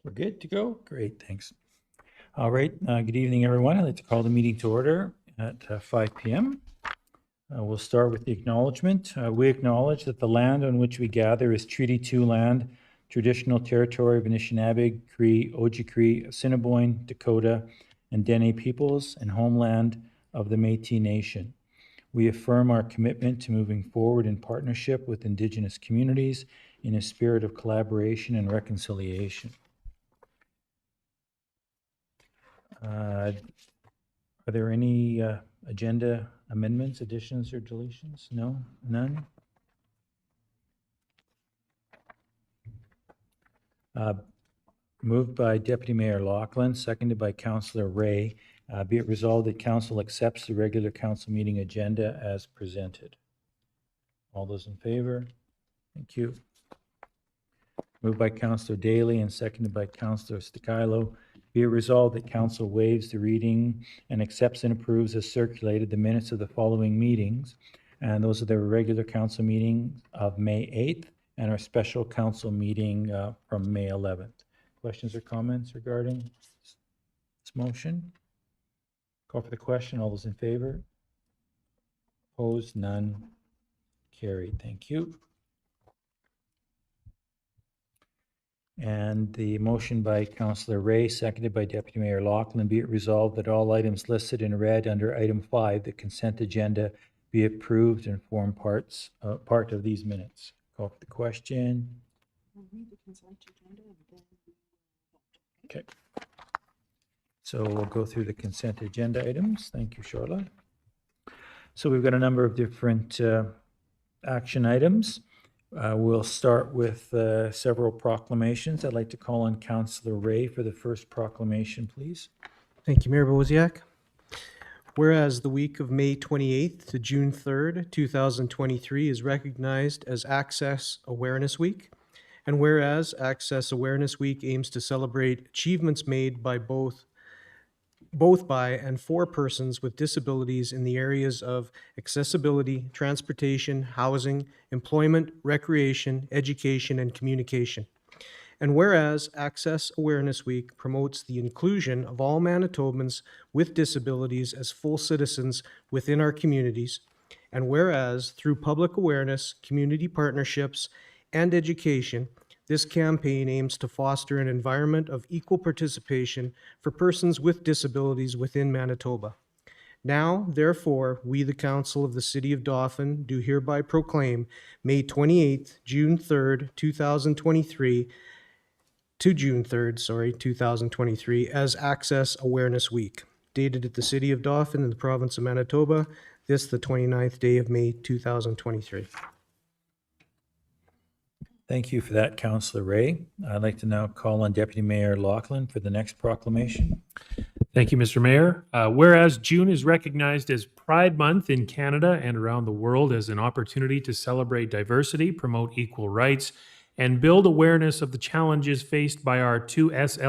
We're good to go? Great, thanks. All right, good evening, everyone. I'd like to call the meeting to order at 5 p.m. We'll start with the acknowledgement. We acknowledge that the land on which we gather is Treaty 2 land, traditional territory of Anishinaabe, Cree, Ojibwe, Assiniboine, Dakota, and Dene peoples, and homeland of the Métis Nation. We affirm our commitment to moving forward in partnership with Indigenous communities in a spirit of collaboration and reconciliation. Are there any agenda amendments, additions, or deletions? No? None? Moved by Deputy Mayor Laughlin, seconded by Councillor Ray. Be it resolved that Council accepts the regular council meeting agenda as presented. All those in favor? Thank you. Moved by Councillor Daly and seconded by Councillor Sticilo. Be it resolved that Council waives the reading and accepts and approves as circulated the minutes of the following meetings. And those are the regular council meeting of May 8th and our special council meeting from May 11th. Questions or comments regarding this motion? Call for the question. All those in favor? Opposed? None? Carried. Thank you. And the motion by Councillor Ray, seconded by Deputy Mayor Laughlin, be it resolved that all items listed in red under item 5, the consent agenda, be approved and form part of these minutes. Call for the question. Okay. So we'll go through the consent agenda items. Thank you, Charlotte. So we've got a number of different action items. We'll start with several proclamations. I'd like to call on Councillor Ray for the first proclamation, please. Thank you, Mayor Wozniak. Whereas the week of May 28th to June 3rd, 2023 is recognized as Access Awareness Week, and whereas Access Awareness Week aims to celebrate achievements made by both by and for persons with disabilities in the areas of accessibility, transportation, housing, employment, recreation, education, and communication. And whereas Access Awareness Week promotes the inclusion of all Manitobans with disabilities as full citizens within our communities, and whereas through public awareness, community partnerships, and education, this campaign aims to foster an environment of equal participation for persons with disabilities within Manitoba. Now, therefore, we, the Council of the City of Dauphin, do hereby proclaim May 28th, June 3rd, 2023, to June 3rd, 2023, as Access Awareness Week, dated at the City of Dauphin in the province of Manitoba, this the 29th day of May, 2023. Thank you for that, Councillor Ray. I'd like to now call on Deputy Mayor Laughlin for the next proclamation. Thank you, Mr. Mayor. Whereas June is recognized as Pride Month in Canada and around the world as an opportunity to celebrate diversity, promote equal rights, and build awareness of the challenges faced by our 2S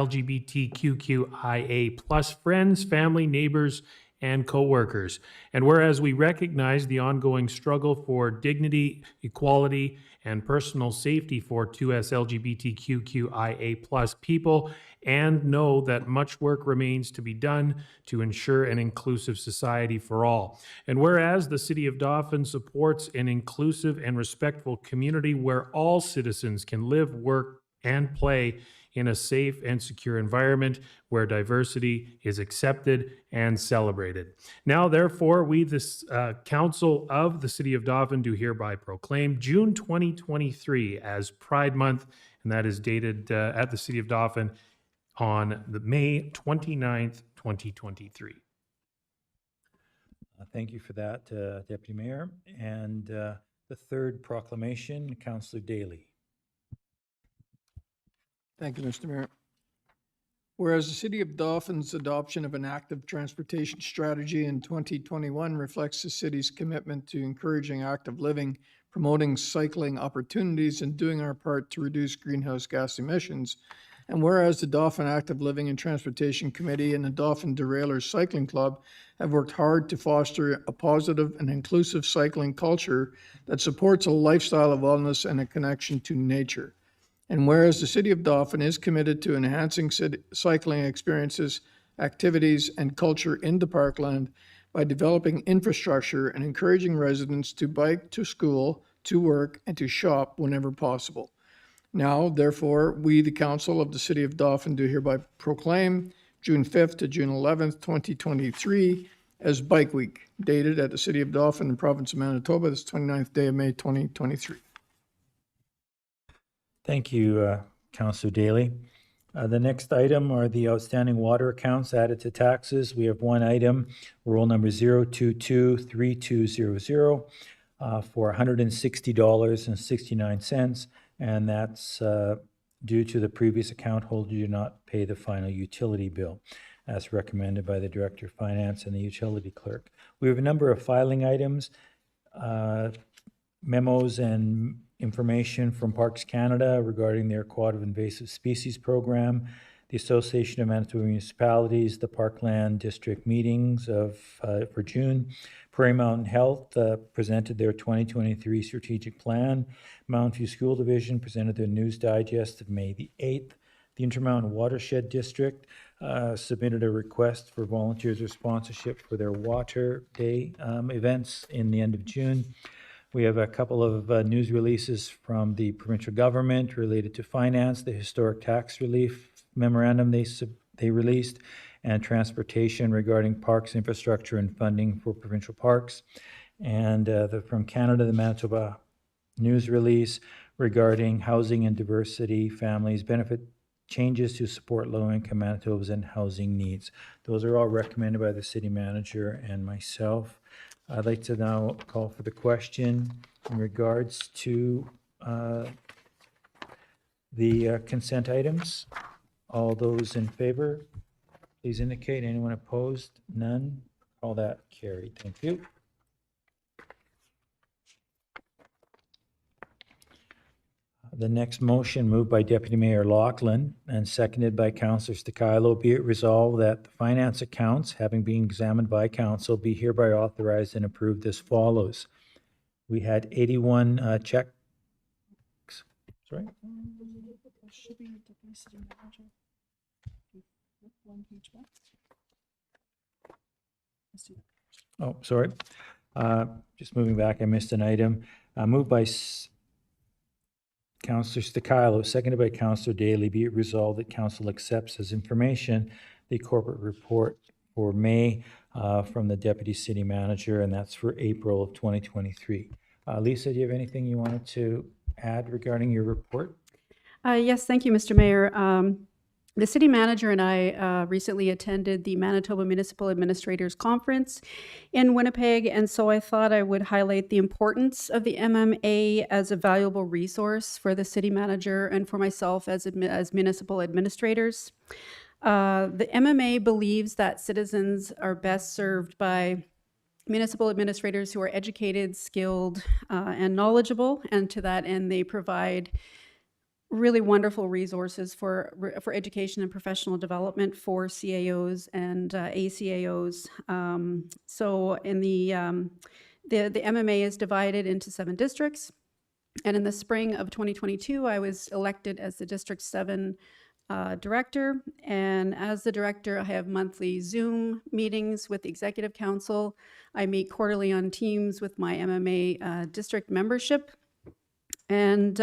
LGBTQIA+ friends, family, neighbors, and co-workers. And whereas we recognize the ongoing struggle for dignity, equality, and personal safety for 2S LGBTQIA+ people, and know that much work remains to be done to ensure an inclusive society for all. And whereas the City of Dauphin supports an inclusive and respectful community where all citizens can live, work, and play in a safe and secure environment where diversity is accepted and celebrated. Now, therefore, we, the Council of the City of Dauphin, do hereby proclaim June 2023 as Pride Month, and that is dated at the City of Dauphin on the May 29th, 2023. Thank you for that, Deputy Mayor. And the third proclamation, Councillor Daly. Thank you, Mr. Mayor. Whereas the City of Dauphin's adoption of an active transportation strategy in 2021 reflects the city's commitment to encouraging active living, promoting cycling opportunities, and doing our part to reduce greenhouse gas emissions. And whereas the Dauphin Active Living and Transportation Committee and the Dauphin Derailers Cycling Club have worked hard to foster a positive and inclusive cycling culture that supports a lifestyle of wellness and a connection to nature. And whereas the City of Dauphin is committed to enhancing cycling experiences, activities, and culture in the parkland by developing infrastructure and encouraging residents to bike to school, to work, and to shop whenever possible. Now, therefore, we, the Council of the City of Dauphin, do hereby proclaim June 5th to June 11th, 2023 as Bike Week, dated at the City of Dauphin, the Province of Manitoba, this 29th day of May, 2023. Thank you, Councillor Daly. The next item are the outstanding water accounts added to taxes. We have one item, roll number 0223200, for $160.69, and that's due to the previous account holder did not pay the final utility bill, as recommended by the Director of Finance and the Utility Clerk. We have a number of filing items, memos and information from Parks Canada regarding their aquatic invasive species program, the Association of Manitoba Municipalities, the Parkland District meetings for June. Prairie Mountain Health presented their 2023 strategic plan. Mountain View School Division presented their news digest of May the 8th. The Intermountain Watershed District submitted a request for volunteers or sponsorship for their Water Day events in the end of June. We have a couple of news releases from the provincial government related to finance, the historic tax relief memorandum they released, and transportation regarding parks infrastructure and funding for provincial parks. And from Canada, the Manitoba news release regarding housing and diversity families benefit changes to support low-income Manitobans and housing needs. Those are all recommended by the city manager and myself. I'd like to now call for the question in regards to the consent items. All those in favor, please indicate. Anyone opposed? None. All that carried. Thank you. The next motion moved by Deputy Mayor Laughlin and seconded by Councillor Stakilo. Be it resolved that the finance accounts, having been examined by council, be hereby authorized and approved as follows. We had 81 checks. Sorry? Oh, sorry. Just moving back, I missed an item. Moved by Councillor Stakilo, seconded by Councillor Daly. Be it resolved that council accepts as information the corporate report for May from the Deputy City Manager, and that's for April of 2023. Lisa, do you have anything you wanted to add regarding your report? Yes, thank you, Mr. Mayor. The city manager and I recently attended the Manitoba Municipal Administrators Conference in Winnipeg, and so I thought I would highlight the importance of the MMA as a valuable resource for the city manager and for myself as municipal administrators. The MMA believes that citizens are best served by municipal administrators who are educated, skilled, and knowledgeable, and to that end, they provide really wonderful resources for education and professional development for CAOs and ACAOs. So in the MMA is divided into 7 districts, and in the spring of 2022, I was elected as the District 7 director, and as the director, I have monthly Zoom meetings with the Executive Council. I meet quarterly on Teams with my MMA district membership, and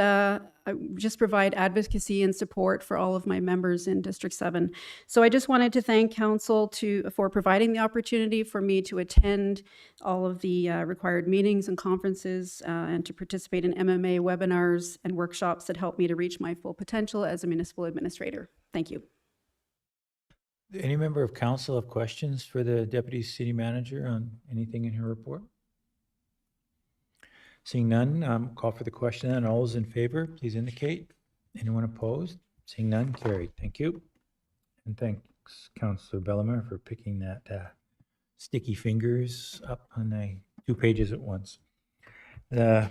I just provide advocacy and support for all of my members in District 7. So I just wanted to thank Council for providing the opportunity for me to attend all of the required meetings and conferences and to participate in MMA webinars and workshops that help me to reach my full potential as a municipal administrator. Thank you. Any member of council have questions for the Deputy City Manager on anything in her report? Seeing none, call for the question, and all those in favor, please indicate. Anyone opposed? Seeing none, carried. Thank you. And thanks, Councillor Bellemare, for picking that sticky fingers up on the 2 pages at once. Now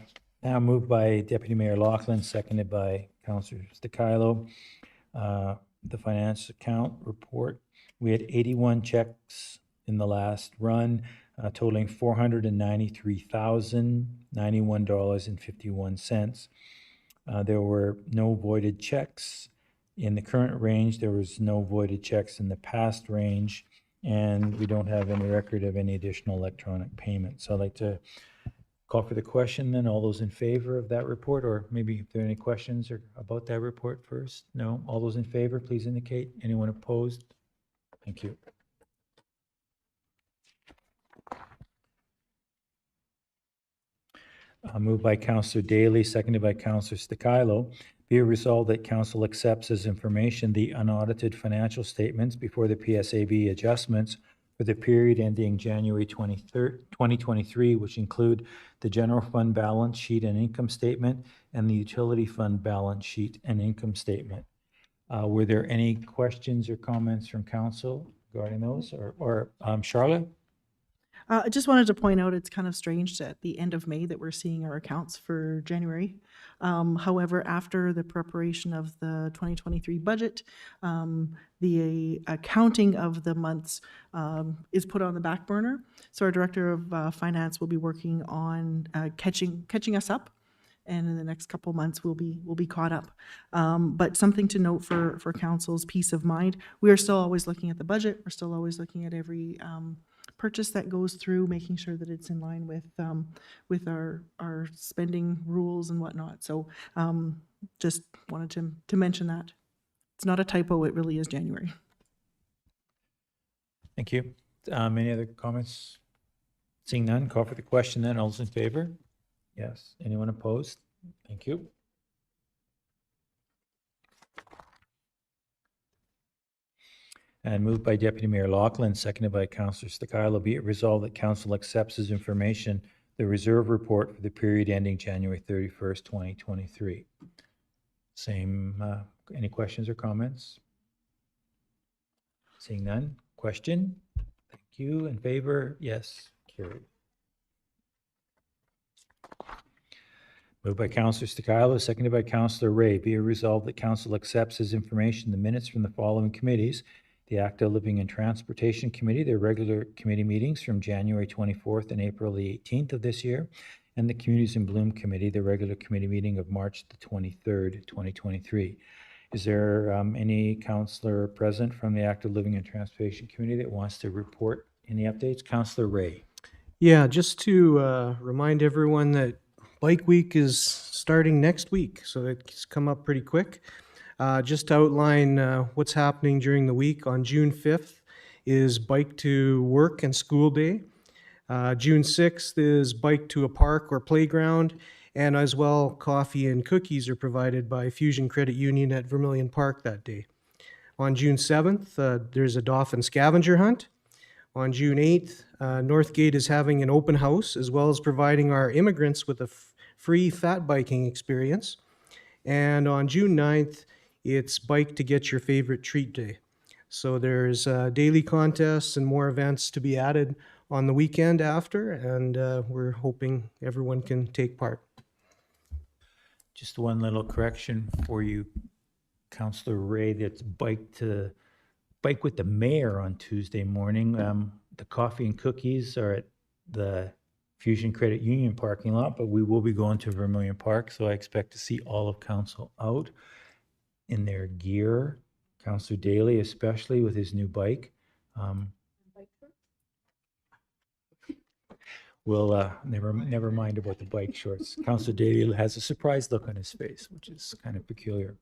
moved by Deputy Mayor Laughlin, seconded by Councillor Stakilo. The finance account report, we had 81 checks in the last run, totaling $493,091.51. There were no voided checks in the current range. There was no voided checks in the past range, and we don't have any record of any additional electronic payments. So I'd like to call for the question then. All those in favor of that report, or maybe if there are any questions about that report first? No? All those in favor, please indicate. Anyone opposed? Thank you. Moved by Councillor Daly, seconded by Councillor Stakilo. Be it resolved that Council accepts as information the unaudited financial statements before the PSAB adjustments for the period ending January 23rd, 2023, which include the general fund balance sheet and income statement and the utility fund balance sheet and income statement. Were there any questions or comments from Council regarding those? Or Charlotte? I just wanted to point out, it's kind of strange at the end of May that we're seeing our accounts for January. However, after the preparation of the 2023 budget, the accounting of the months is put on the back burner. So our Director of Finance will be working on catching us up. And in the next couple months, we'll be caught up. But something to note for Council's peace of mind, we are still always looking at the budget. We're still always looking at every purchase that goes through, making sure that it's in line with our spending rules and whatnot. So just wanted to mention that. It's not a typo, it really is January. Thank you. Any other comments? Seeing none, call for the question then. All those in favor? Yes. Anyone opposed? Thank you. And moved by Deputy Mayor Lachlan, seconded by Councillor Stakilo. Be it resolved that Council accepts as information the reserve report for the period ending January 31st, 2023. Same, any questions or comments? Seeing none. Question? Thank you. In favor? Yes. Carried. Moved by Councillor Stakilo, seconded by Councillor Ray. Be it resolved that Council accepts as information the minutes from the following committees: the Active Living and Transportation Committee, their regular committee meetings from January 24th and April the 18th of this year, and the Communities in Bloom Committee, their regular committee meeting of March the 23rd, 2023. Is there any councillor present from the Active Living and Transportation Committee that wants to report any updates? Councillor Ray. Yeah, just to remind everyone that Bike Week is starting next week, so it's come up pretty quick. Just to outline what's happening during the week, on June 5th is Bike to Work and School Day. June 6th is Bike to a Park or Playground, and as well, coffee and cookies are provided by Fusion Credit Union at Vermilion Park that day. On June 7th, there's a Dauphin scavenger hunt. On June 8th, Northgate is having an open house, as well as providing our immigrants with a free fat biking experience. And on June 9th, it's Bike to Get Your Favorite Treat Day. So there's daily contests and more events to be added on the weekend after, and we're hoping everyone can take part. Just one little correction for you, Councillor Ray. That's Bike with the mayor on Tuesday morning. The coffee and cookies are at the Fusion Credit Union parking lot, but we will be going to Vermilion Park, so I expect to see all of council out in their gear. Councillor Daly, especially with his new bike. We'll never mind about the bike shorts. Councillor Daly has a surprised look on his face, which is kind of peculiar.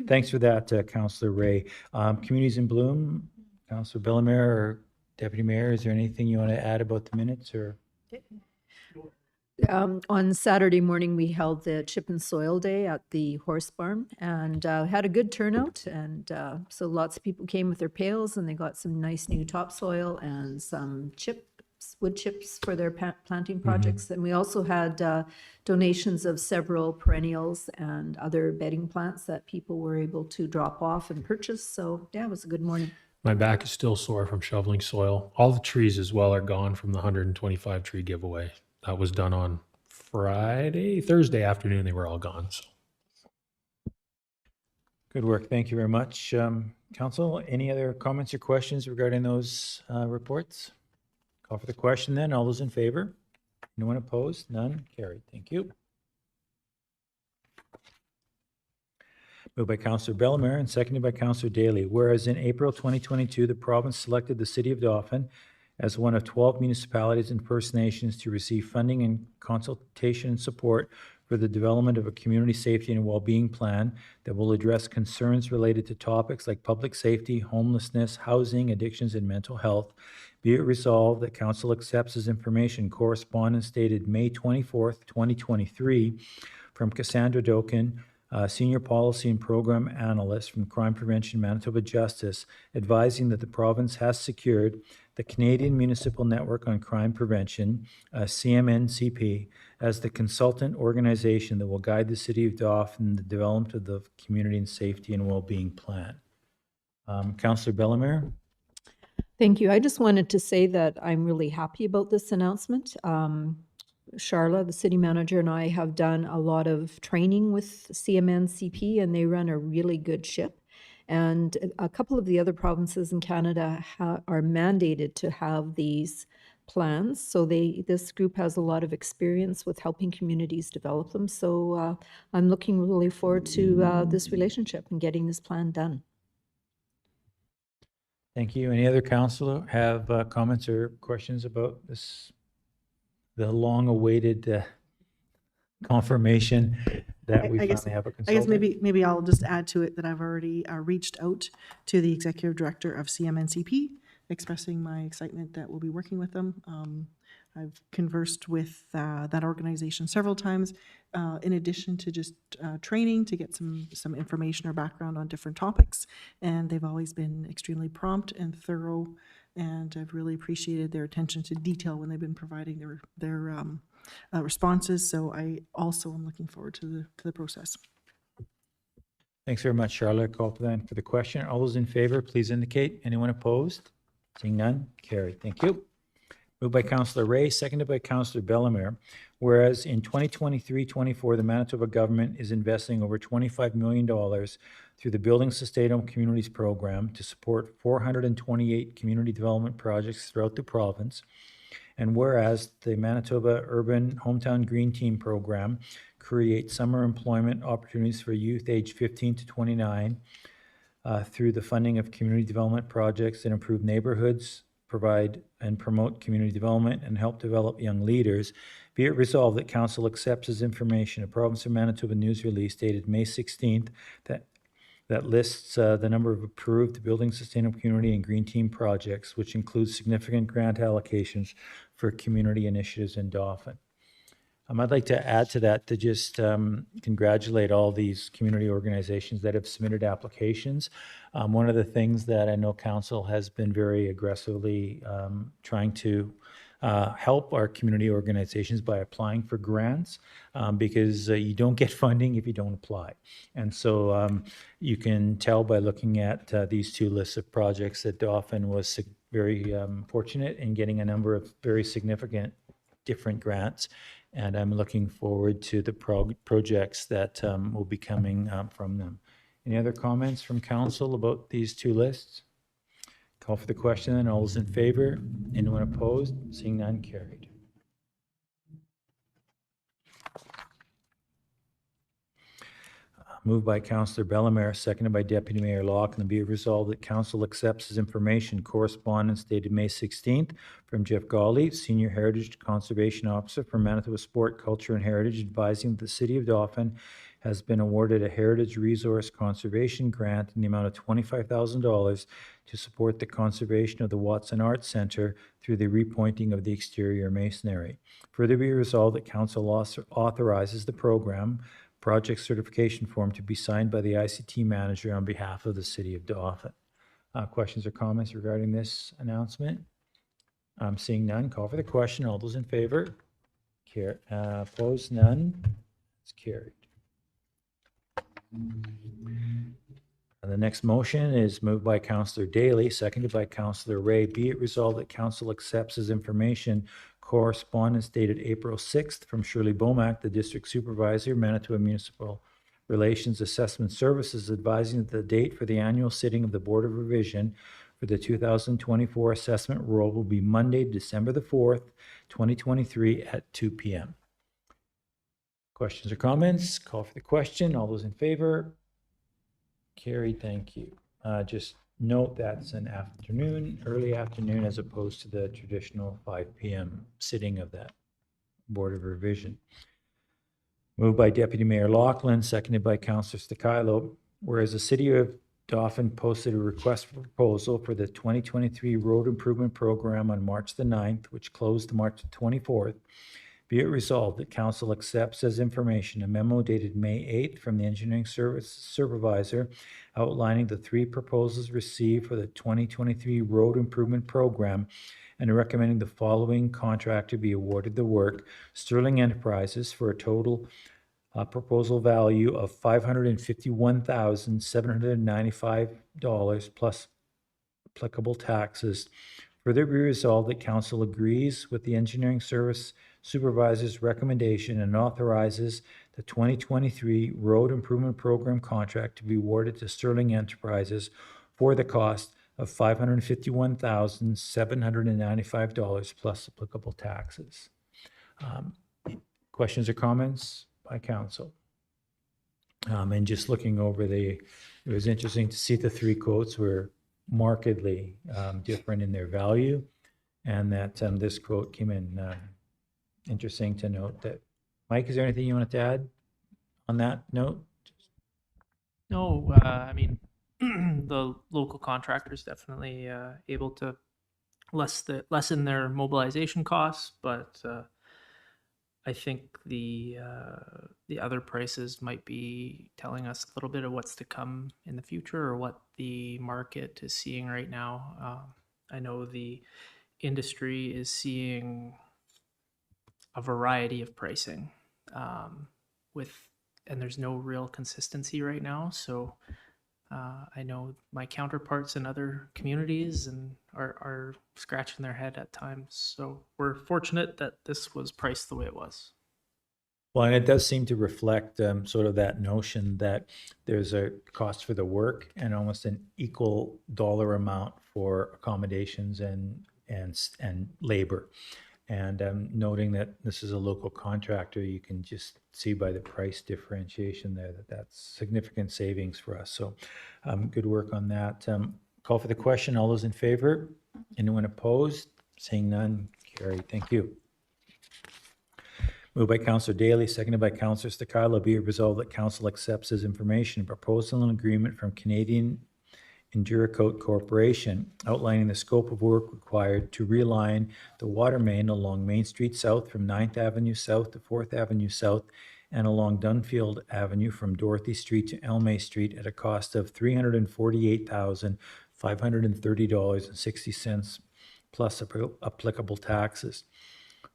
Thanks for that, Councillor Ray. Communities in Bloom, Councillor Bellemare or Deputy Mayor, is there anything you want to add about the minutes? Or on Saturday morning, we held the Chip and Soil Day at the horse barn and had a good turnout. And so lots of people came with their pails and they got some nice new topsoil and some wood chips for their planting projects. And we also had donations of several perennials and other bedding plants that people were able to drop off and purchase. So yeah, it was a good morning. My back is still sore from shoveling soil. All the trees as well are gone from the 125 tree giveaway. That was done on Thursday afternoon, they were all gone. So Good work. Thank you very much. Council, any other comments or questions regarding those reports? Call for the question then. All those in favor? Anyone opposed? None? Carried. Thank you. Moved by Councillor Bellemare and seconded by Councillor Daly. Whereas in April 2022, the province selected the City of Dauphin as one of 12 municipalities and First Nations to receive funding and consultation and support for the development of a community safety and well-being plan that will address concerns related to topics like public safety, homelessness, housing, addictions, and mental health. Be it resolved that Council accepts as information correspondence dated May 24th, 2023 from Cassandra Dokin, Senior Policy and Program Analyst from Crime Prevention Manitoba Justice, advising that the province has secured the Canadian Municipal Network on Crime Prevention, CMNCP, as the consultant organization that will guide the City of Dauphin in the development of the Community and Safety and Wellbeing Plan. Councillor Bellemare? Thank you. I just wanted to say that I'm really happy about this announcement. Charla, the city manager, and I have done a lot of training with CMNCP, and they run a really good ship. And a couple of the other provinces in Canada are mandated to have these plans. So this group has a lot of experience with helping communities develop them. So I'm looking really forward to this relationship and getting this plan done. Thank you. Any other councillor have comments or questions about this, the long-awaited confirmation that we I guess- finally have a I guess consultant? maybe I'll just add to it that I've already reached out to the executive director of CMNCP, expressing my excitement that we'll be working with them. I've conversed with that organization several times, in addition to just training to get some information or background on different topics. And they've always been extremely prompt and thorough, and I've really appreciated their attention to detail when they've been providing their responses. So I also am looking forward to the process. Thanks very much, Charlotte. Call for the question. All those in favor, please indicate. Anyone opposed? Seeing none, carried. Thank you. Moved by Councillor Ray, seconded by Councillor Bellemare. Whereas in 2023-24, the Manitoba government is investing over $25 million through the Building Sustainable Communities program to support 428 community development projects throughout the province. And whereas the Manitoba Urban Hometown Green Team program creates summer employment opportunities for youth aged 15 to 29 through the funding of community development projects that improve neighborhoods, provide and promote community development, and help develop young leaders. Be it resolved that Council accepts as information a Province of Manitoba news release dated May 16th that lists the number of approved Building Sustainable Community and Green Team projects, which includes significant grant allocations for community initiatives in Dauphin. I'd like to add to that to just congratulate all these community organizations that have submitted applications. One of the things that I know Council has been very aggressively trying to help our community organizations by applying for grants because you don't get funding if you don't apply. And so you can tell by looking at these two lists of projects that Dauphin was very fortunate in getting a number of very significant different grants. And I'm looking forward to the projects that will be coming from them. Any other comments from Council about these two lists? Call for the question, and all those in favor? Anyone opposed? Seeing none, carried. Moved by Councillor Bellemare, seconded by Deputy Mayor Lachlan. Be it resolved that Council accepts as information correspondence dated May 16th from Jeff Gawley, Senior Heritage Conservation Officer for Manitoba Sport, Culture and Heritage, advising that the City of Dauphin has been awarded a Heritage Resource Conservation Grant in the amount of $25,000 to support the conservation of the Watson Arts Centre through the repointing of the exterior masonry. Further be resolved that Council authorizes the program project certification form to be signed by the ICT manager on behalf of the City of Dauphin. Questions or comments regarding this announcement? Seeing none, call for the question. All those in favor? Opposed? None? It's carried. The next motion is moved by Councillor Daly, seconded by Councillor Ray. Be it resolved that Council accepts as information correspondence dated April 6th from Shirley Bomack, the District Supervisor, Manitoba Municipal Relations Assessment Services advising that the date for the annual sitting of the Board of Revision for the 2024 assessment roll will be Monday, December the 4th, 2023 at 2 p.m. Questions or comments? Call for the question. All those in favor? Carried, thank you. Just note that's an afternoon, early afternoon, as opposed to the traditional 5 p.m. sitting of that Board of Revision. Moved by Deputy Mayor Lachlan, seconded by Councillor Stakilo. Whereas the City of Dauphin posted a request for proposal for the 2023 road improvement program on March the 9th, which closed March the 24th. Be it resolved that Council accepts as information a memo dated May 8th from the Engineering Service Supervisor outlining the 3 proposals received for the 2023 road improvement program and recommending the following contractor be awarded the work: Sterling Enterprises, for a total proposal value of $551,795 plus applicable taxes. Further be resolved that Council agrees with the Engineering Service Supervisor's recommendation and authorizes the 2023 Road Improvement Program contract to be awarded to Sterling Enterprises for the cost of $551,795 plus applicable taxes. Questions or comments by Council? And just looking over it was interesting to see the 3 quotes were markedly different in their value, and that this quote came in. Interesting to note that. Mike, is there anything you wanted to add on that note? No, I mean, the local contractors definitely able to lessen their mobilization costs, but I think the other prices might be telling us a little bit of what's to come in the future or what the market is seeing right now. I know the industry is seeing a variety of pricing and there's no real consistency right now. So I know my counterparts in other communities and are scratching their head at times. So we're fortunate that this was priced the way it was. Well, and it does seem to reflect sort of that notion that there's a cost for the work and almost an equal dollar amount for accommodations and labor. And noting that this is a local contractor, you can just see by the price differentiation there that that's significant savings for us. So good work on that. Call for the question. All those in favor? Anyone opposed? Seeing none, carried. Thank you. Moved by Councillor Daly, seconded by Councillor Stakilo. Be it resolved that Council accepts as information a proposal and agreement from Canadian Enduracoat Corporation outlining the scope of work required to realign the water main along Main Street South from 9th Avenue South to 4th Avenue South and along Dunfield Avenue from Dorothy Street to Elmay Street at a cost of $348,530.60 plus applicable taxes.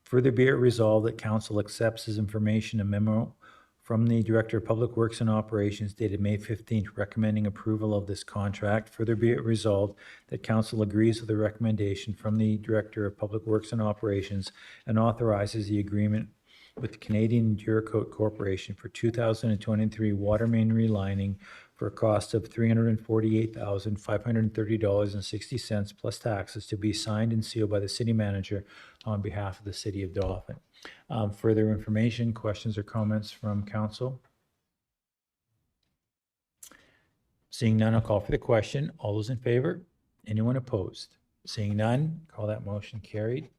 Further be it resolved that Council accepts as information a memo from the Director of Public Works and Operations dated May 15th recommending approval of this contract. Further be it resolved that Council agrees with the recommendation from the Director of Public Works and Operations and authorizes the agreement with the Canadian Enduracoat Corporation for 2023 water main relining for a cost of $348,530.60 plus taxes to be signed and sealed by the City Manager on behalf of the City of Dauphin. Further information, questions or comments from Council? Seeing none, I'll call for the question. All those in favor? Anyone opposed? Seeing none, call that motion carried.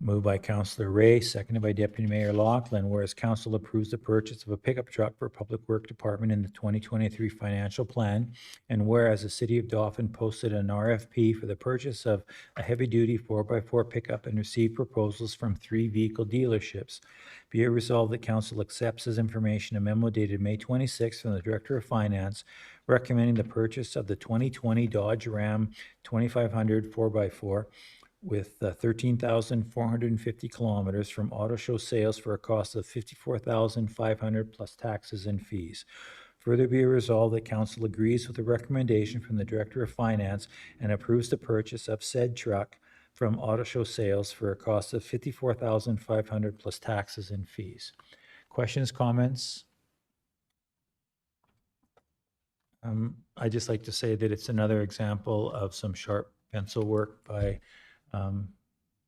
Moved by Councillor Ray, seconded by Deputy Mayor Lachlan. Whereas Council approves the purchase of a pickup truck for Public Work Department in the 2023 financial plan, and whereas the City of Dauphin posted an RFP for the purchase of a heavy-duty 4x4 pickup and received proposals from 3 vehicle dealerships, be it resolved that Council accepts as information a memo dated May 26th from the Director of Finance recommending the purchase of the 2020 Dodge Ram 2500 4x4 with 13,450 kilometers from Auto Show Sales for a cost of $54,500 plus taxes and fees. Further be resolved that Council agrees with the recommendation from the Director of Finance and approves the purchase of said truck from auto show sales for a cost of $54,500 plus taxes and fees. Questions, comments? I'd just like to say that it's another example of some sharp pencil work by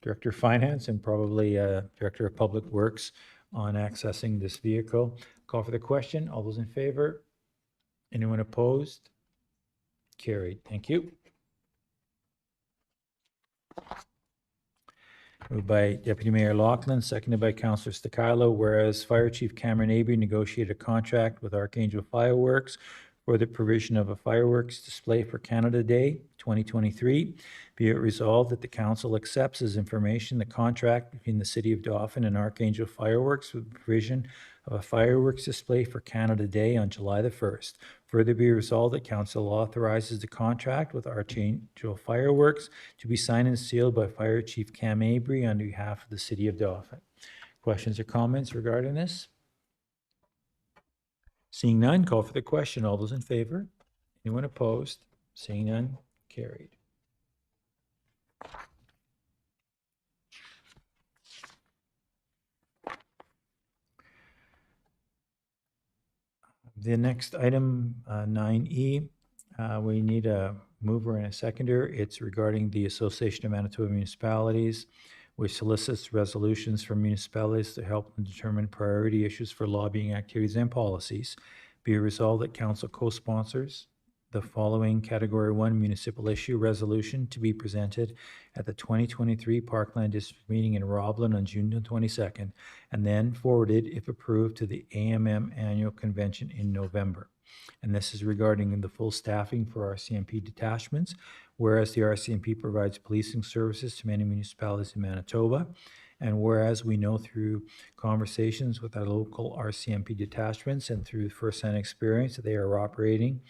Director of Finance and probably Director of Public Works on accessing this vehicle. Call for the question. All those in favor? Anyone opposed? Carried. Thank you. Moved by Deputy Mayor Loughlin, seconded by Councillor Stakalo, whereas Fire Chief Cameron Avery negotiated a contract with Archangel Fireworks for the provision of a fireworks display for Canada Day 2023. Be it resolved that the council accepts as information the contract between the City of Dauphin and Archangel Fireworks for the provision of a fireworks display for Canada Day on July the 1st. Further be resolved that council authorizes the contract with Archangel Fireworks to be signed and sealed by Fire Chief Cam Avery on behalf of the City of Dauphin. Questions or comments regarding this? Seeing none, call for the question. All those in favor? Anyone opposed? Seeing none, carried. The next item, 9E, we need a mover and a seconder. It's regarding the Association of Manitoba Municipalities, which solicits resolutions from municipalities to help them determine priority issues for lobbying activities and policies. Be it resolved that council co-sponsors the following Category 1 municipal issue resolution to be presented at the 2023 Parkland District meeting in Roblin on June 22nd, and then forwarded, if approved, to the AMM Annual Convention in November. And this is regarding the full staffing for RCMP detachments, whereas the RCMP provides policing services to many municipalities in Manitoba, and whereas we know through conversations with our local RCMP detachments and through first-hand experience that they are operating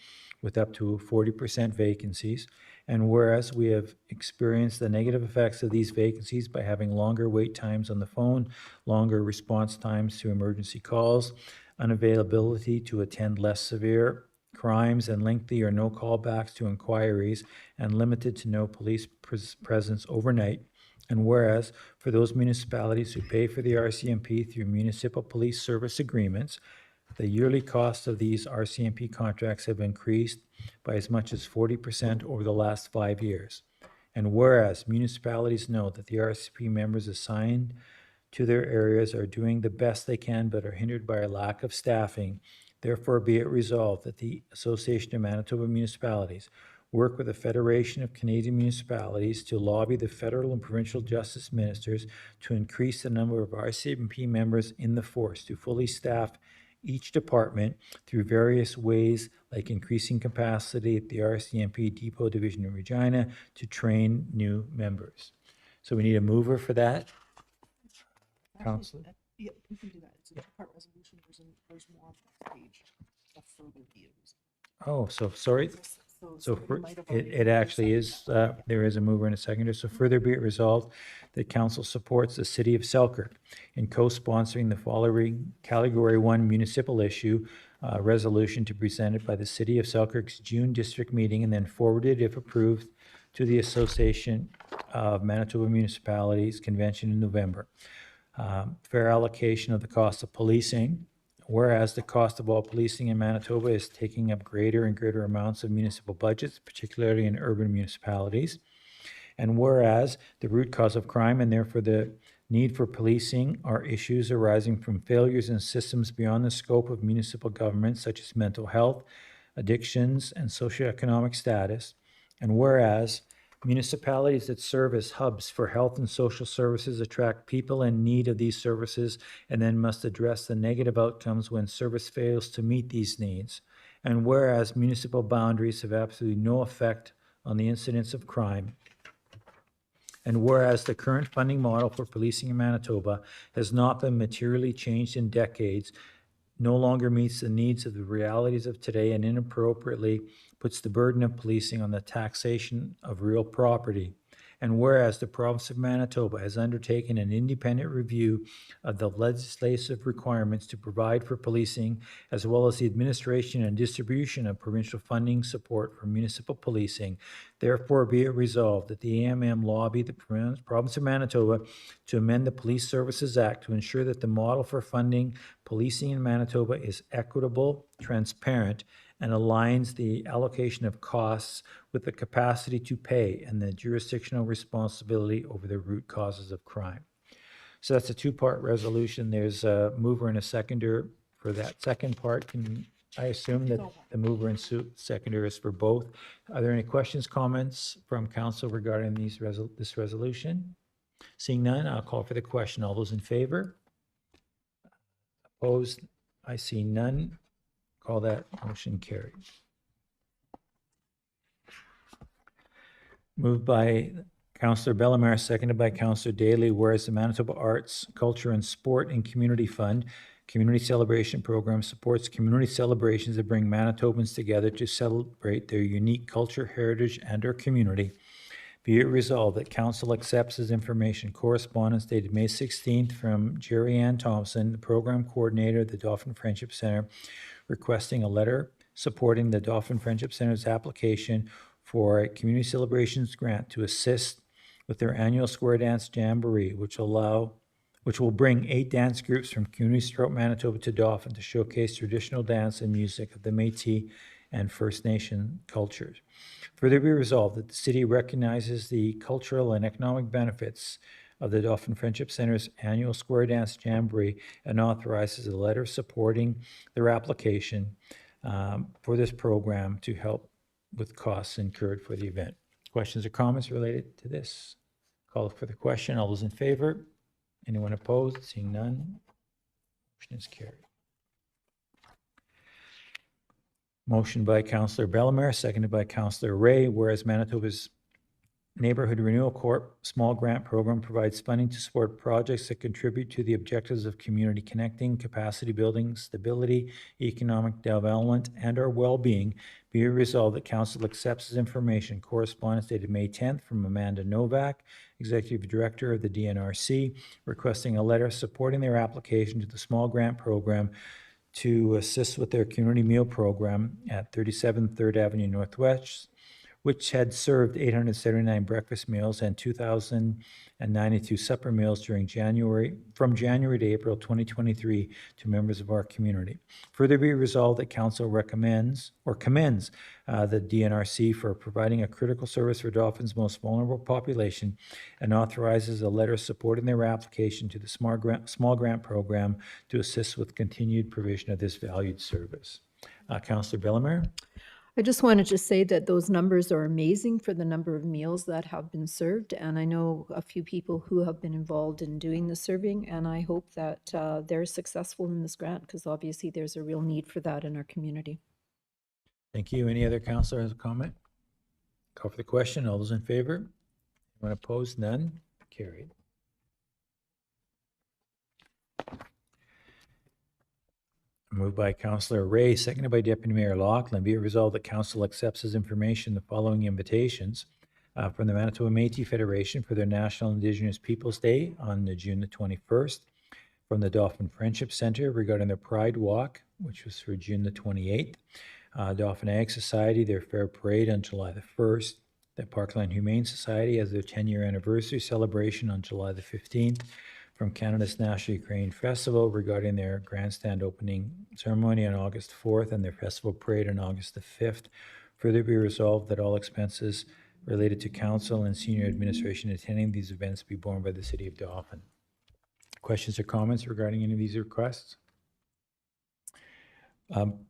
with up to 40% vacancies, and whereas we have experienced the negative effects of these vacancies by having longer wait times on the phone, longer response times to emergency calls, unavailability to attend less severe crimes, and lengthy or no callbacks to inquiries, and limited to no police presence overnight. And whereas for those municipalities who pay for the RCMP through municipal police service agreements, the yearly cost of these RCMP contracts have increased by as much as 40% over the last 5 years. And whereas municipalities know that the RCMP members assigned to their areas are doing the best they can but are hindered by a lack of staffing, therefore be it resolved that the Association of Manitoba Municipalities work with the Federation of Canadian Municipalities to lobby the federal and provincial justice ministers to increase the number of RCMP members in the force to fully staff each department through various ways, like increasing capacity at the RCMP Depot Division in Regina to train new members. So we need a mover for that. Councillor? Yeah, we can do that. It's a two-part resolution. There's more on the page of further views. Oh, so sorry. So you might have it already actually is, there is a mover and a seconder. So further be it resolved that council supports the City of Selkirk in co-sponsoring the following Category 1 municipal issue resolution to be presented by the City of Selkirk's June district meeting and then forwarded, if approved, to the Association of Manitoba Municipalities Convention in November. Fair allocation of the cost of policing. Whereas the cost of all policing in Manitoba is taking up greater and greater amounts of municipal budgets, particularly in urban municipalities. And whereas the root cause of crime and therefore the need for policing are issues arising from failures in systems beyond the scope of municipal government, such as mental health, addictions, and socioeconomic status. And whereas municipalities that serve as hubs for health and social services attract people in need of these services and then must address the negative outcomes when service fails to meet these needs. And whereas municipal boundaries have absolutely no effect on the incidence of crime. And whereas the current funding model for policing in Manitoba has not been materially changed in decades, no longer meets the needs of the realities of today, and inappropriately puts the burden of policing on the taxation of real property. And whereas the province of Manitoba has undertaken an independent review of the legislative requirements to provide for policing, as well as the administration and distribution of provincial funding support for municipal policing, therefore be it resolved that the AMM lobby the province of Manitoba to amend the Police Services Act to ensure that the model for funding policing in Manitoba is equitable, transparent, and aligns the allocation of costs with the capacity to pay and the jurisdictional responsibility over the root causes of crime. So that's a two-part resolution. There's a mover and a seconder for that second part. Can I assume that the mover and seconder is for both? Are there any questions, comments from council regarding this resolution? Seeing none, I'll call for the question. All those in favor? Opposed? I see none. Call that motion carried. Moved by Councillor Bellemare, seconded by Councillor Daly, whereas the Manitoba Arts, Culture and Sport and Community Fund Community Celebration Program supports community celebrations that bring Manitobans together to celebrate their unique culture, heritage, and our community. Be it resolved that Council accepts as information correspondence dated May 16th from Jerry Ann Thompson, the Program Coordinator of the Dauphin Friendship Center, requesting a letter supporting the Dauphin Friendship Center's application for a community celebrations grant to assist with their annual Square Dance Jamboree, which will bring 8 dance groups from communities throughout Manitoba to Dauphin to showcase traditional dance and music of the Métis and First Nation cultures. Further be resolved that the city recognizes the cultural and economic benefits of the Dauphin Friendship Center's annual Square Dance Jamboree and authorizes a letter supporting their application for this program to help with costs incurred for the event. Questions or comments related to this? Call for the question. All those in favor? Anyone opposed? Seeing none, motion is carried. Motion by Councillor Bellemare, seconded by Councillor Ray, whereas Manitoba's Neighborhood Renewal Corp. Small Grant Program provides funding to support projects that contribute to the objectives of community connecting, capacity building, stability, economic development, and our well-being. Be it resolved that Council accepts as information correspondence dated May 10th from Amanda Novak, Executive Director of the DNRC, requesting a letter supporting their application to the Small Grant Program to assist with their community meal program at 37 3rd Avenue Northwest, which had served 879 breakfast meals and 2,092 supper meals from January to April 2023 to members of our community. Further be resolved that Council commends the DNRC for providing a critical service for Dauphin's most vulnerable population and authorizes a letter supporting their application to the small grant program to assist with continued provision of this valued service. Councillor Bellemare? I just wanted to say that those numbers are amazing for the number of meals that have been served. And I know a few people who have been involved in doing the serving. And I hope that they're successful in this grant because obviously there's a real need for that in our community. Thank you. Any other councillor has a comment? Call for the question. All those in favor? Anyone opposed? None? Carried. Moved by Councillor Ray, seconded by Deputy Mayor Loughlin. Be it resolved that Council accepts as information the following invitations from the Manitoba Métis Federation for their National Indigenous Peoples Day on June the 21st, from the Dauphin Friendship Center regarding their Pride Walk, which was for June the 28th, Dauphin Ag Society, their Fair Parade on July the 1st, the Parkland Humane Society has their 10-year anniversary celebration on July the 15th, from Canada's National Ukraine Festival regarding their grandstand opening ceremony on August 4th and their festival parade on August the 5th. Further be resolved that all expenses related to council and senior administration attending these events be borne by the City of Dauphin. Questions or comments regarding any of these requests?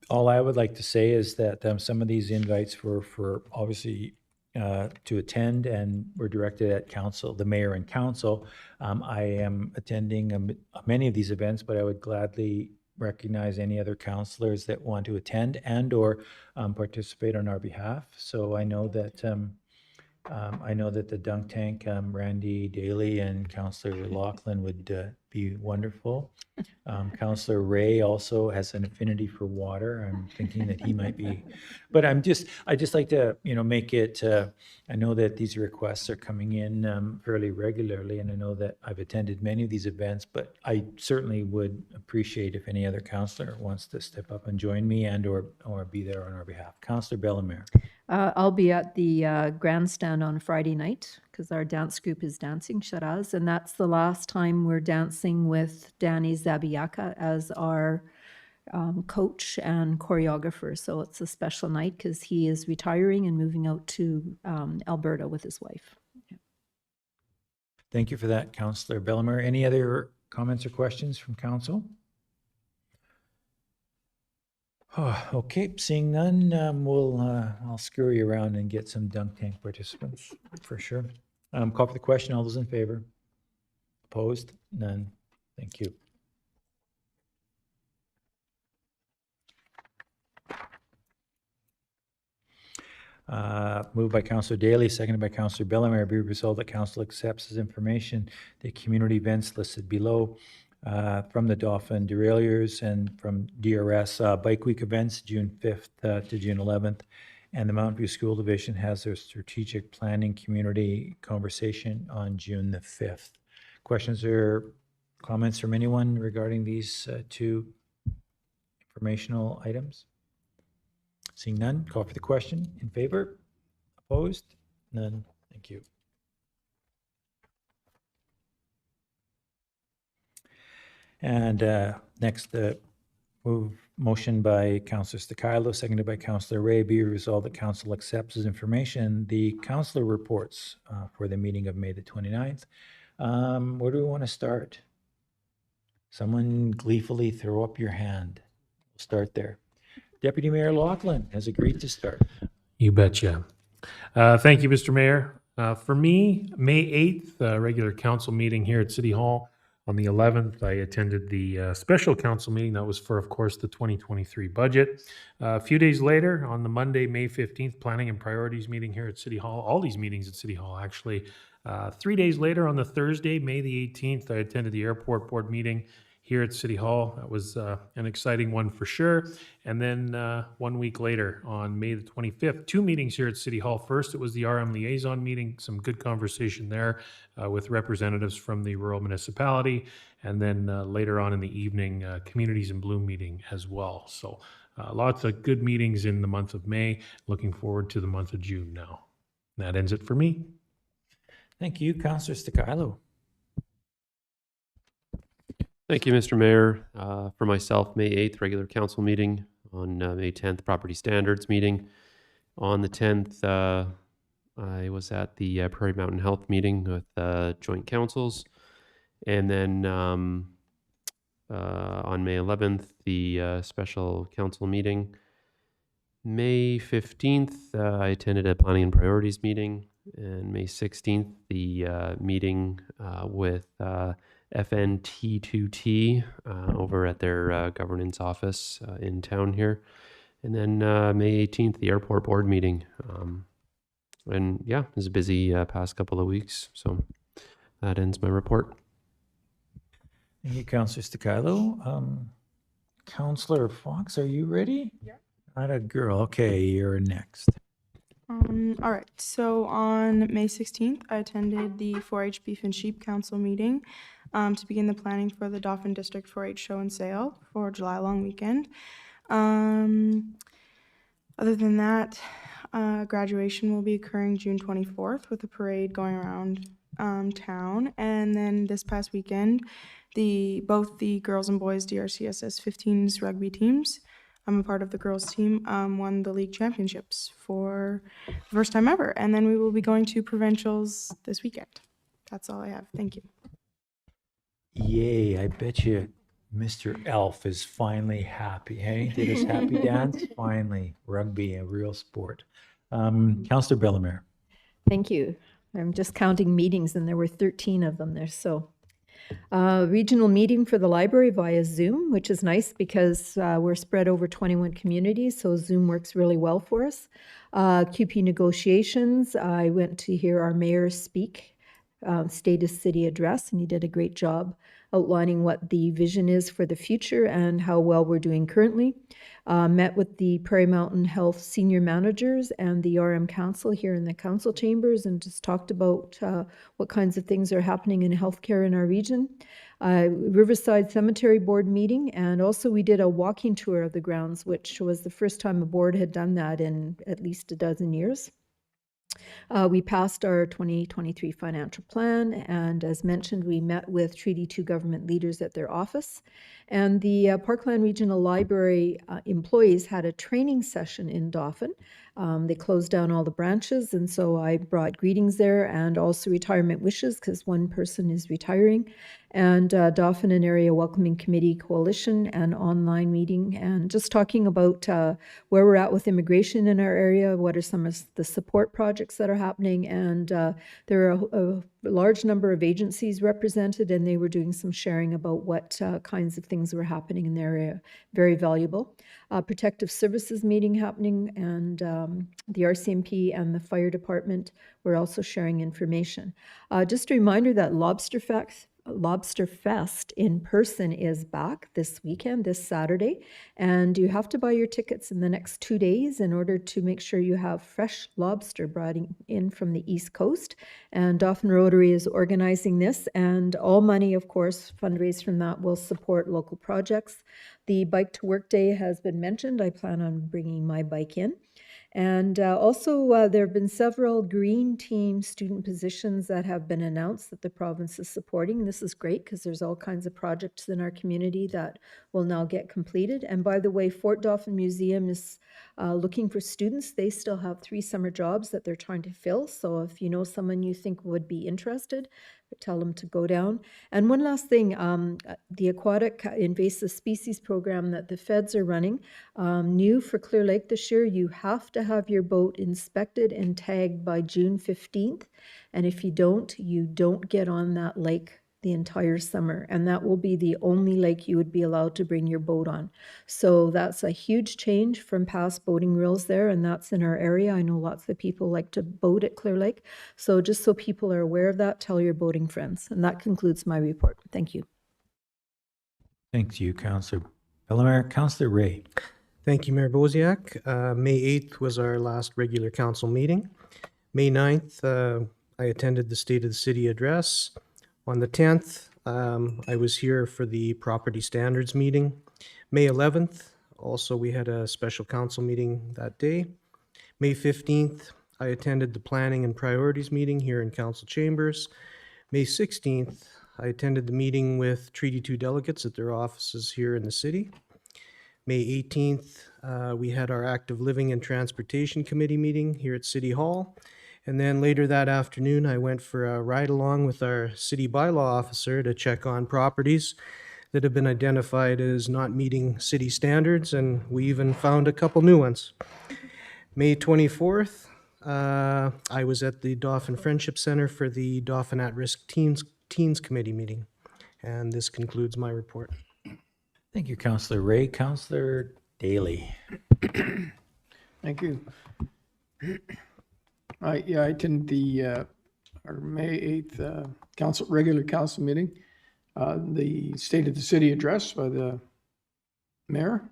All I would like to say is that some of these invites were for obviously to attend and were directed at council, the mayor and council. I am attending many of these events, but I would gladly recognize any other councillors that want to attend and or participate on our behalf. So I know that the Dunk Tank, Randy Daly and Councillor Loughlin would be wonderful. Councillor Ray also has an affinity for water. I'm thinking that he might be, but I just like to, make it, I know that these requests are coming in fairly regularly, and I know that I've attended many of these events, but I certainly would appreciate if any other councillor wants to step up and join me or be there on our behalf. Councillor Bellemare. I'll be at the grandstand on Friday night because our dance group is dancing Sharaz, and that's the last time we're dancing with Danny Zabiaka as our coach and choreographer. So it's a special night because he is retiring and moving out to Alberta with his wife. Thank you for that, Councillor Bellemare. Any other comments or questions from council? Oh, okay, seeing none, I'll scurry around and get some dunk tank participants for sure. Call for the question. All those in favor? Opposed? None. Thank you. Moved by Councillor Daly, seconded by Councillor Bellemare. Be resolved that council accepts as information the community events listed below. From the Dauphin derailleurs and from DRS Bike Week events, June 5th to June 11th. And the Mountain View School Division has their strategic planning community conversation on June the 5th. Questions or comments from anyone regarding these two informational items? Seeing none, call for the question. In favor? Opposed? None. Thank you. And next, motion by Councillor Stakilo, seconded by Councillor Ray. Be resolved that council accepts as information the councillor reports for the meeting of May the 29th. Where do we want to start? Someone gleefully throw up your hand. We'll start there. Deputy Mayor Laughlin has agreed to start. You betcha. Thank you, Mr. Mayor. For me, May 8th, regular council meeting here at City Hall. On the 11th, I attended the special council meeting. That was for, of course, the 2023 budget. A few days later, on the Monday, May 15th, planning and priorities meeting here at City Hall. All these meetings at City Hall, actually. 3 days later, on the Thursday, May the 18th, I attended the airport board meeting here at City Hall. That was an exciting one for sure. And then 1 week later, on May the 25th, 2 meetings here at City Hall. First, it was the RM liaison meeting, some good conversation there with representatives from the rural municipality. And then later on in the evening, Communities in Bloom meeting as well. So lots of good meetings in the month of May. Looking forward to the month of June now. And that ends it for me. Thank you, Councillor Stakilo. Thank you, Mr. Mayor. For myself, May 8th, regular council meeting. On May 10th, property standards meeting. On the 10th, I was at the Prairie Mountain Health meeting with joint councils. And then on May 11th, the special council meeting. May 15th, I attended a planning and priorities meeting. And May 16th, the meeting with FNT2T over at their governance office in town here. And then May 18th, the airport board meeting. And yeah, it was a busy past couple of weeks. So that ends my report. Thank you, Councillor Stakilo. Councillor Fox, are you ready? Yeah. Not a girl. Okay, you're next. All right. So on May 16th, I attended the 4-H Beef and Sheep Council meeting to begin the planning for the Dauphin District 4-H Show and Sale for July long weekend. Other than that, graduation will be occurring June 24th with a parade going around town. And then this past weekend, both the girls and boys DRCSS 15s rugby teams, I'm a part of the girls team, won the league championships for the first time ever. And then we will be going to provincials this weekend. That's all I have. Thank you. Yay, I bet you Mr. Elf is finally happy, hey? Did his happy dance? Finally, rugby, a real sport. Councillor Bellemare. Thank you. I'm just counting meetings and there were 13 of them there. So regional meeting for the library via Zoom, which is nice because we're spread over 21 communities, so Zoom works really well for us. QP negotiations, I went to hear our mayor speak, State of City address, and he did a great job outlining what the vision is for the future and how well we're doing currently. Met with the Prairie Mountain Health senior managers and the RM Council here in the council chambers and just talked about what kinds of things are happening in healthcare in our region. Riverside Cemetery Board meeting, and also we did a walking tour of the grounds, which was the first time a board had done that in at least a dozen years. We passed our 2023 financial plan, and as mentioned, we met with Treaty 2 government leaders at their office. And the Parkland Regional Library employees had a training session in Dauphin. They closed down all the branches, and so I brought greetings there and also retirement wishes because one person is retiring. And Dauphin and Area Welcoming Committee Coalition and online meeting, and just talking about where we're at with immigration in our area, what are some of the support projects that are happening, and there are a large number of agencies represented, and they were doing some sharing about what kinds of things were happening in their area. Very valuable. Protective Services meeting happening, and the RCMP and the Fire Department were also sharing information. Just a reminder that Lobster Fest in person is back this weekend, this Saturday, and you have to buy your tickets in the next 2 days in order to make sure you have fresh lobster brought in from the East Coast. And Dauphin Rotary is organizing this, and all money, of course, fundraised from that will support local projects. The Bike to Work Day has been mentioned. I plan on bringing my bike in. And also, there have been several green team student positions that have been announced that the province is supporting. This is great because there's all kinds of projects in our community that will now get completed. And by the way, Fort Dauphin Museum is looking for students. They still have 3 summer jobs that they're trying to fill. So if you know someone you think would be interested, tell them to go down. And one last thing, the Aquatic Invasive Species Program that the feds are running, new for Clear Lake this year, you have to have your boat inspected and tagged by June 15th. And if you don't get on that lake the entire summer. And that will be the only lake you would be allowed to bring your boat on. So that's a huge change from past boating rules there, and that's in our area. I know lots of people like to boat at Clear Lake. So just so people are aware of that, tell your boating friends. And that concludes my report. Thank you. Thank you, Councillor Bellemare. Councillor Ray. Thank you, Mayor Boziak. May 8th was our last regular council meeting. May 9th, I attended the State of the City address. On the 10th, I was here for the property standards meeting. May 11th, also we had a special council meeting that day. May 15th, I attended the planning and priorities meeting here in council chambers. May 16th, I attended the meeting with Treaty 2 delegates at their offices here in the city. May 18th, we had our Active Living and Transportation Committee meeting here at City Hall. And then later that afternoon, I went for a ride along with our city bylaw officer to check on properties that have been identified as not meeting city standards, and we even found a couple new ones. May 24th, I was at the Dauphin Friendship Center for the Dauphin At-Risk Teens Committee meeting. And this concludes my report. Thank you, Councillor Ray. Councillor Daly. Thank you. I attended the our May 8th regular council meeting, the State of the City address by the mayor.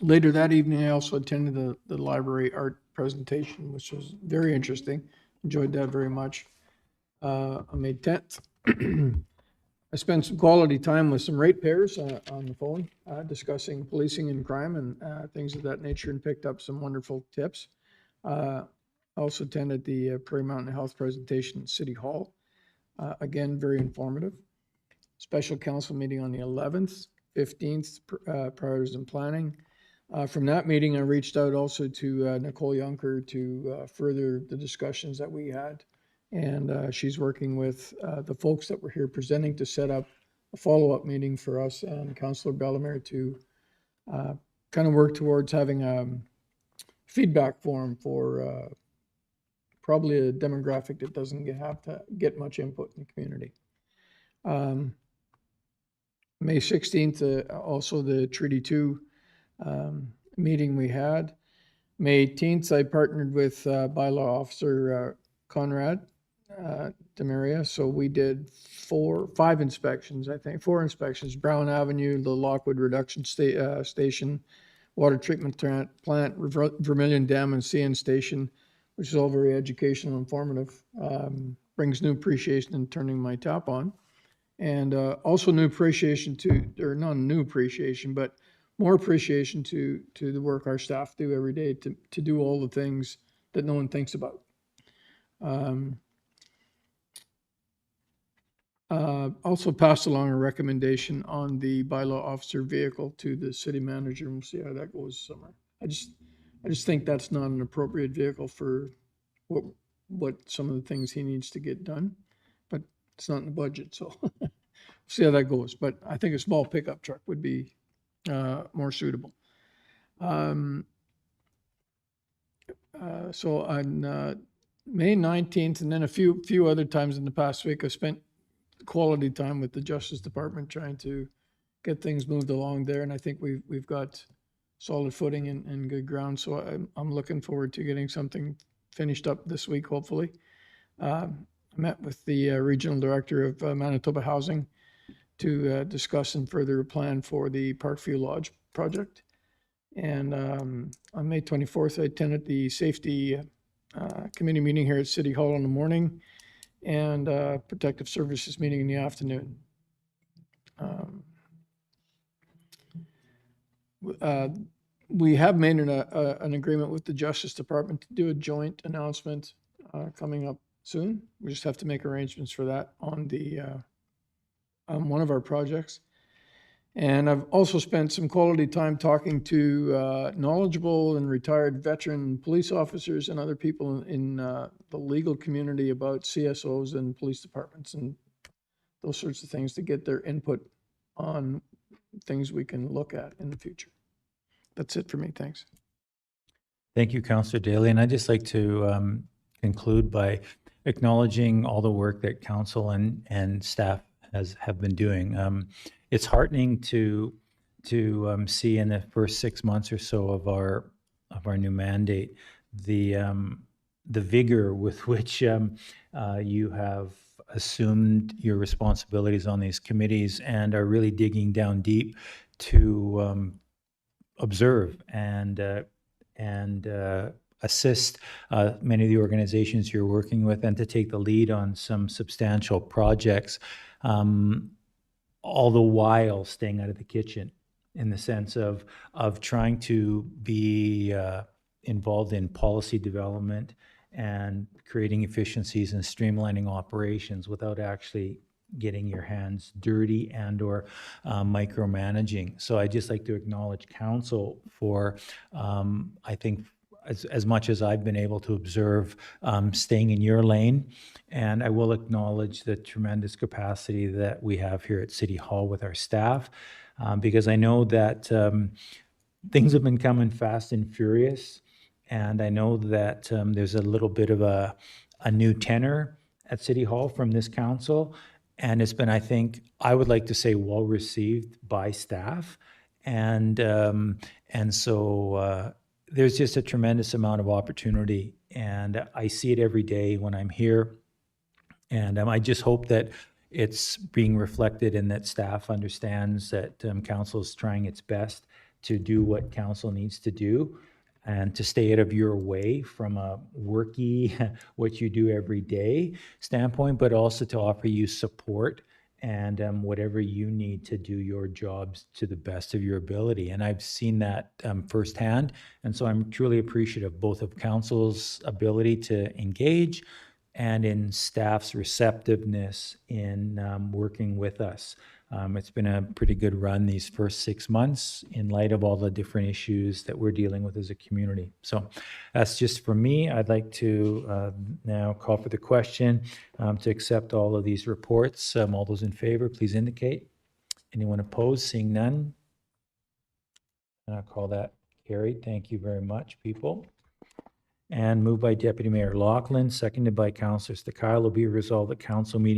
Later that evening, I also attended the library art presentation, which was very interesting. Enjoyed that very much. On May 10th, I spent some quality time with some ratepayers on the phone, discussing policing and crime and things of that nature, and picked up some wonderful tips. I also attended the Prairie Mountain Health presentation at City Hall. Again, very informative. Special council meeting on the 11th, 15th, priorities and planning. From that meeting, I reached out also to Nicole Yunker to further the discussions that we had. And she's working with the folks that were here presenting to set up a follow-up meeting for us and Councillor Bellemare to kind of work towards having a feedback form for probably a demographic that doesn't have to get much input in the community. May 16th, also the Treaty 2 meeting we had. May 18th, I partnered with bylaw officer Conrad Demaria. So we did 5 inspections, I think, 4 inspections: Brown Avenue, the Lockwood Reduction Station, Water Treatment Plant, Vermilion Dam and CN Station, which is all very educational and informative. Brings new appreciation in turning my tap on. And also new appreciation or not new appreciation, but more appreciation to the work our staff do every day to do all the things that no one thinks about. Also passed along a recommendation on the bylaw officer vehicle to the city manager, and we'll see how that goes this summer. I just think that's not an appropriate vehicle for what some of the things he needs to get done, but it's not in the budget, so see how that goes. But I think a small pickup truck would be more suitable. So on May 19th, and then a few other times in the past week, I spent quality time with the Justice Department trying to get things moved along there, and I think we've got solid footing and good ground. So I'm looking forward to getting something finished up this week, hopefully. I met with the regional director of Manitoba Housing to discuss and further a plan for the Parkview Lodge project. And on May 24th, I attended the safety committee meeting here at City Hall in the morning, and protective services meeting in the afternoon. We have made an agreement with the Justice Department to do a joint announcement coming up soon. We just have to make arrangements for that on the one of our projects. And I've also spent some quality time talking to knowledgeable and retired veteran police officers and other people in the legal community about CSOs and police departments and those sorts of things to get their input on things we can look at in the future. That's it for me. Thanks. Thank you, Councillor Daly. And I'd just like to conclude by acknowledging all the work that council and staff have been doing. It's heartening to see in the first 6 months or so of our new mandate the vigor with which you have assumed your responsibilities on these committees and are really digging down deep to observe and assist many of the organizations you're working with and to take the lead on some substantial projects. All the while staying out of the kitchen in the sense of trying to be involved in policy development and creating efficiencies and streamlining operations without actually getting your hands dirty and or micromanaging. So I'd just like to acknowledge council for, I think, as much as I've been able to observe, staying in your lane. And I will acknowledge the tremendous capacity that we have here at City Hall with our staff, because I know that things have been coming fast and furious. And I know that there's a little bit of a new tenor at City Hall from this council. And it's been, I think, I would like to say, well received by staff. And so there's just a tremendous amount of opportunity, and I see it every day when I'm here. And I just hope that it's being reflected and that staff understands that council is trying its best to do what council needs to do and to stay out of your way from a worky, what you do every day standpoint, but also to offer you support and whatever you need to do your jobs to the best of your ability. And I've seen that firsthand. And so I'm truly appreciative both of council's ability to engage and in staff's receptiveness in working with us. It's been a pretty good run these first 6 months in light of all the different issues that we're dealing with as a community. So that's just for me. I'd like to now call for the question to accept all of these reports. All those in favor, please indicate. Anyone opposed? Seeing none. And I'll call that carried. Thank you very much, people. And moved by Deputy Mayor Loughlin, seconded by Councillor Stakilo, be resolved that council meeting